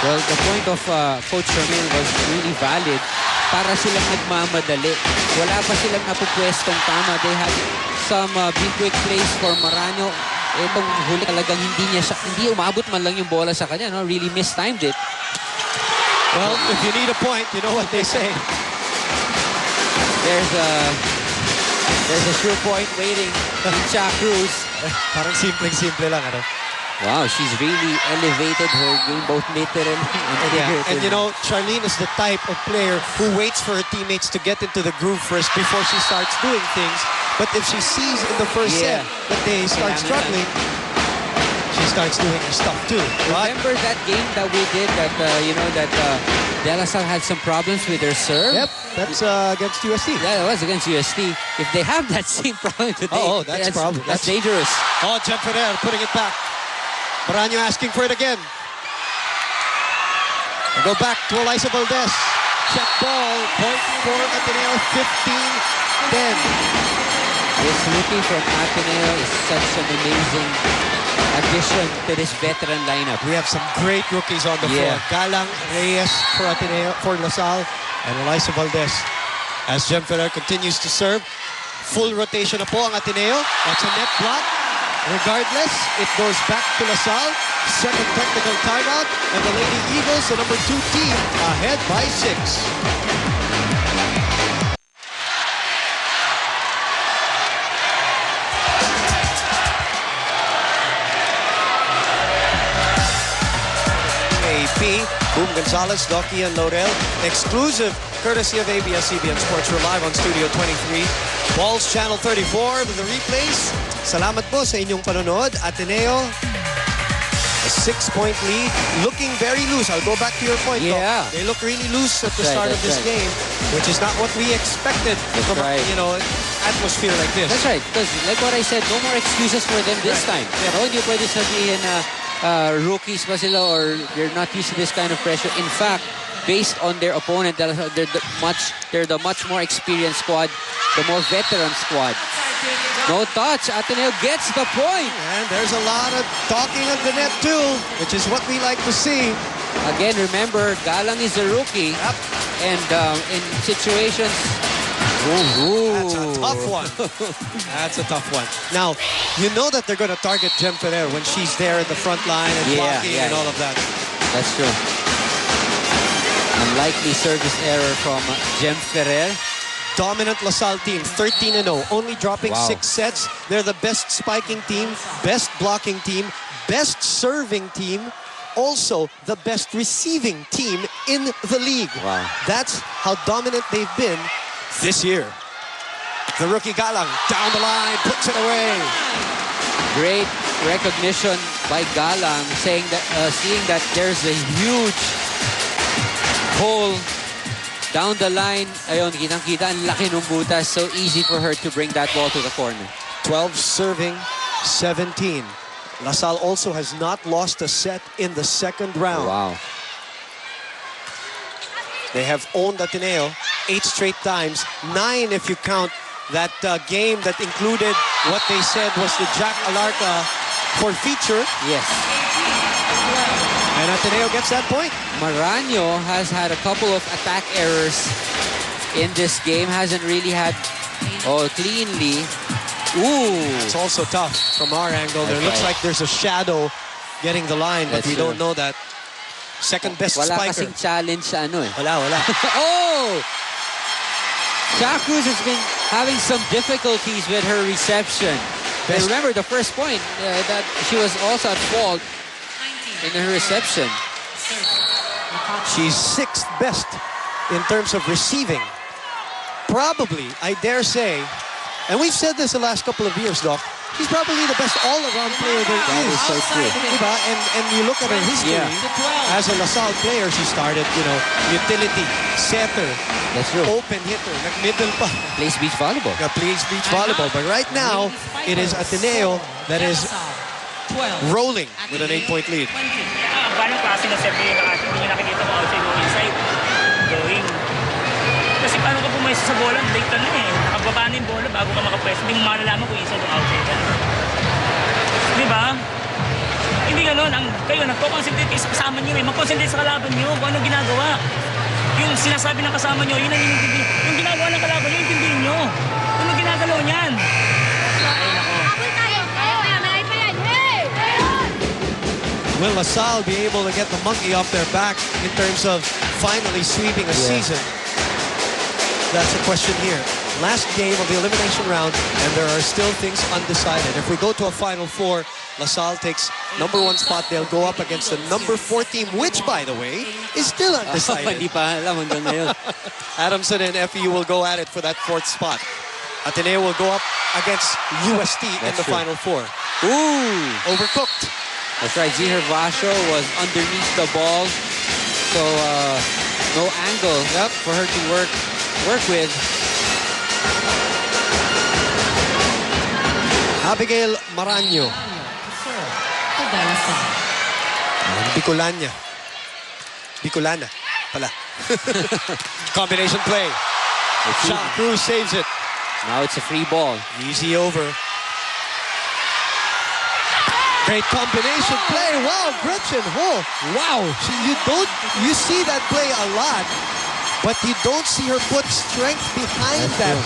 Well, the point of Coach Charmaine was really valid. Para silang nagmamadali. Wala pa silang napupwestong tama. They had some big quick plays for Marano. Itong huli talagang hindi umabot man lang yung bola sa kanya. No? Really mistimed it. Well, if you need a point, you know what they say. There's a sure point waiting in Cha Cruz. Parang simple lang, ano? Wow, she's really elevated her game, both literally and figuratively. And you know, Charlene is the type of player who waits for her teammates to get into the groove first before she starts doing things. But if she sees in the first set that they start struggling, she starts doing her stuff too. Remember that game that we did that, DLSU had some problems with their serve? Yep, that's against UST. Yeah, it was against UST. If they have that same problem today, that's a problem. That's dangerous. Oh, Jen Ferrer putting it back. Marano asking for it again. And go back to Eliza Valdez. Check ball, point for Ateneo, 15-10. This rookie from Ateneo is such an amazing addition to this veteran lineup. We have some great rookies on the floor. Galang, Reyes for Ateneo, for LaSalle, and Eliza Valdez. As Jem Ferrer continues to serve, full rotation na po ang Ateneo. That's a net block. Regardless, it goes back to LaSalle. Second technical timeout, and the Lady Eagles, the number 2 team, ahead by 6. Boom Gonzalez, Doki, and Laurel. Exclusive courtesy of ABS-CBN Sports. We're live on Studio 23. Balls Channel 34 with the replays. Salamat po sa inyong panonood. Ateneo, a 6-point lead. Looking very loose. I'll go back to your point. Yeah. They look really loose at the start of this game, which is not what we expected from atmosphere like this. That's right. Because like what I said, no more excuses for them this time. No, hindi pwede sabihin na rookies pa sila or they're not used to this kind of pressure. In fact, based on their opponent, they're the much more experienced squad, the more veteran squad. No touch. Ateneo gets the point. And there's a lot of talking of the net too, which is what we like to see. Again, remember, Galang is a rookie. Yep. And in situations... That's a tough one. That's a tough one. Now, you know that they're going to target Jem Ferrer when she's there at the front line and blocking and all of that. That's true. Unlikely service error from Jem Ferrer. Dominant LaSalle team, 13-0, only dropping 6 sets. They're the best spiking team, best blocking team, best serving team, also the best receiving team in the league. Wow. That's how dominant they've been this year. The rookie Galang down the line, puts it away. Great recognition by Galang, saying that seeing that there's a huge hole down the line. Ayun, kitang-kita, ang laki ng butas. So easy for her to bring that ball to the corner. 12 serving, 17. LaSalle also has not lost a set in the second round. Wow. They have owned Ateneo 8 straight times, 9 if you count that game that included what they said was the Jack Alarca for feature. Yes. And Ateneo gets that point. Marano has had a couple of attack errors in this game. Hasn't really had cleanly. Ooh. It's also tough from our angle. There looks like there's a shadow getting the line, but we don't know that. Second best spiker. Wala kasing challenge sa ano eh. Wala. Oh! Cha Cruz has been having some difficulties with her reception. And remember the first point that she was also at fault in her reception. She's 6th best in terms of receiving. Probably, I dare say, and we've said this the last couple of years, Doc, she's probably the best all-around player there That is so true. Diba? And you look at her history as a LaSalle player, she started, utility, setter, that's true. Open hitter, nag-middle pa. Plays beach volleyball. Plays beach volleyball. But right now, it is Ateneo that is rolling with an 8-point lead. Paano klase na serve yung nakikita mo outside o inside? Going. Kasi paano ka pumayos sa bola? Late na eh. Nakababa na yung bola bago ka makapwesto. Hindi mo malalaman kung inside o outside. Di ba? Hindi ganun. Kayo, nagko-concentrate kayo sa kasama nyo eh. Mag-concentrate sa kalaban nyo kung anong ginagawa. Yung sinasabi ng kasama nyo, yun ang inintindi. Yung ginagawa ng kalaban nyo, intindihin nyo. Kung anong ginagalaw niyan. Ay, nako. Will LaSalle be able to get the monkey off their back in terms of finally sweeping a season? That's the question here. Last game of the elimination round, and there are still things undecided. If we go to a Final Four, LaSalle takes #1 spot. They'll go up against the #4 team, which, by the way, is still undecided. Hindi pa alam hanggang ngayon. Adamson and FEU will go at it for that 4th spot. Ateneo will go up against UST in the true. Final Four. Ooh! Overcooked. That's right. Zihar Vasho was underneath the ball. So, no angle for her to work with. Abigail Maraño. Bicolana pala. Combination play. Shot Cruz saves it. Now it's a free ball. Easy over. Great combination play. Wow, Gretchen Ho. Wow. You see that play a lot, but you don't see her put strength behind that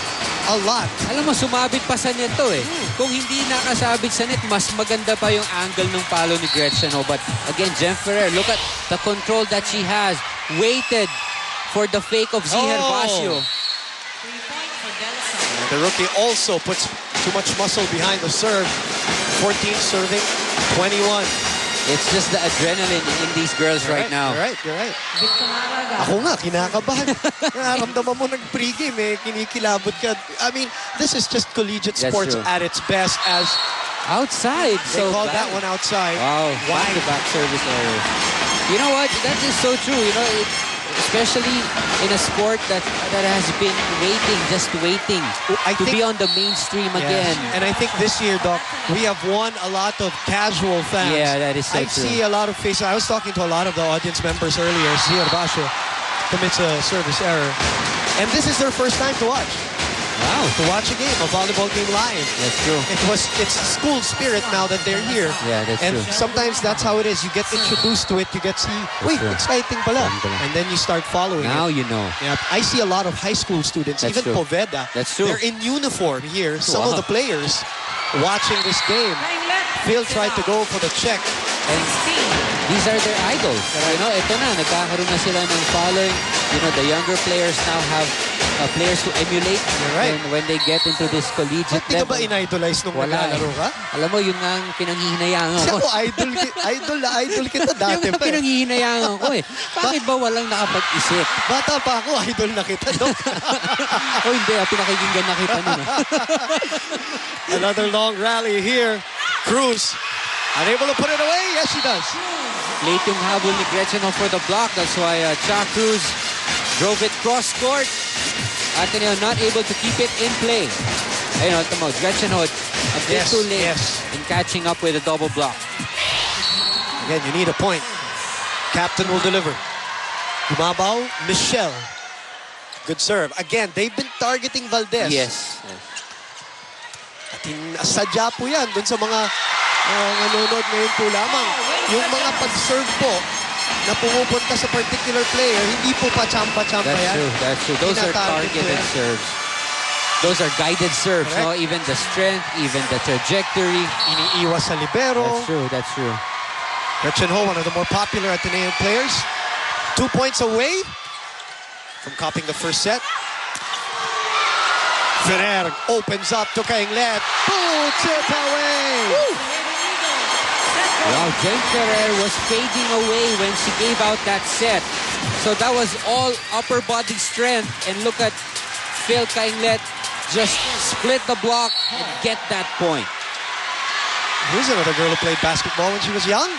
a lot. Alam mo, sumabit pa sa net to eh. Kung hindi nakasabit sa net, mas maganda pa yung angle ng palo ni Gretchen Ho. But again, Jem Ferrer, look at the control that she has. Waited for the fake of Zihar Vasho. The rookie also puts too much muscle behind the serve. 14 serving, 21. It's just the adrenaline in these girls right now. You're right. Ako nga, kinakabahan. Nararamdaman mo nag-pregame eh, kinikilabot ka. I mean, this is just collegiate sports at its best as outside. They called that one outside. Wow, back-to-back service error. You know what? That is so true. You know, especially in a sport that has been waiting to be on the mainstream again. And I think this year, Doc, we have won a lot of casual fans. Yeah, that is so I true. see a lot of faces. I was talking to a lot of the audience members earlier. Zihar Vasho commits a service error. And this is their first time to watch. Wow. To watch a game, a volleyball game live. That's true. It's school spirit now that they're here. Yeah, that's and true. sometimes that's how it is. You get introduced to it. You get wait, true. exciting pala. And then you start following Now it. you know. Yeah, I see a lot of high school students, That's even true. Poveda. That's true. They're in uniform here. Some of Wow. the players watching this game. Phil tried to go for the check. And these are their idols. You know, ito na, nagkakaroon na sila ng following. You know, the younger players now have players to emulate when they get into this collegiate Ba't di ka level. ba in-idolize nung Wala naglalaro ka? Alam mo, yun nga ang pinanghihinayangan Kasi ko. ako, idol kita dati Yung pa. pinanghihinayangan ko eh. Bakit ba walang nakapag-isip? Bata pa ako, idol na kita, Doc. O hindi, pinakikinggan na kita nun. Another long rally here. Cruz, unable to put it away. Yes, she does. Late yung habol ni Gretchen Ho for the block. That's why Cha Cruz drove it cross-court. Ateneo not able to keep it in play. Ayun, ito mo, Gretchen Ho a bit too late in catching up with a double block. Again, you need a point. Captain will deliver. Gumabaw, Michelle. Good serve. Again, they've been targeting Valdez. Yes. At sadya po yan dun sa mga nanonood ngayon po lamang. Yung mga pag-serve po na pumupunta sa particular player, hindi po pa champa-champa yan. That's true. Those are targeted serves. Those are guided serves. No? Even the strength, even the trajectory. Iniiwas sa libero. That's true. Gretchen Ho, one of the more popular Ateneo players. 2 points away from copying the first set. Ferrer opens up to Kainglet. Puts it away. Wow, Jem Ferrer was fading away when she gave out that set. So that was all upper body strength. And look at Phil Kainglet just split the block and get that point. Here's another girl who played basketball when she was young.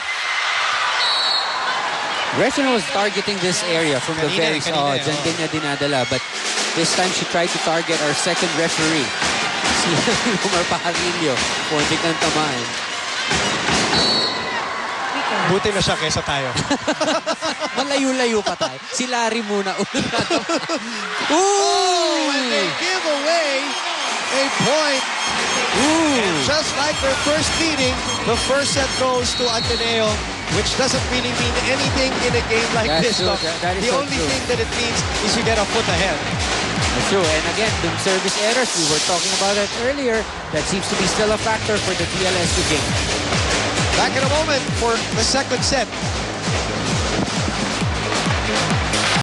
Gretchen was targeting this area from the very start. Dyan din niya dinadala. But this time she tried to target our second referee. Si Lumar Pajarillo. Puntik ng tamaan. Buti na siya kesa tayo. Malayo-layo pa tayo. Si Larry muna. Ooh! And they give away a point. And just like their first meeting, the first set goes to Ateneo, which doesn't really mean anything in a game like That's this. true. Doc. That is The so only true. thing that it means is you get a foot ahead. That's true. And again, the service errors, we were talking about that earlier. That seems to be still a factor for the DLSU game. Back in a moment for the second set.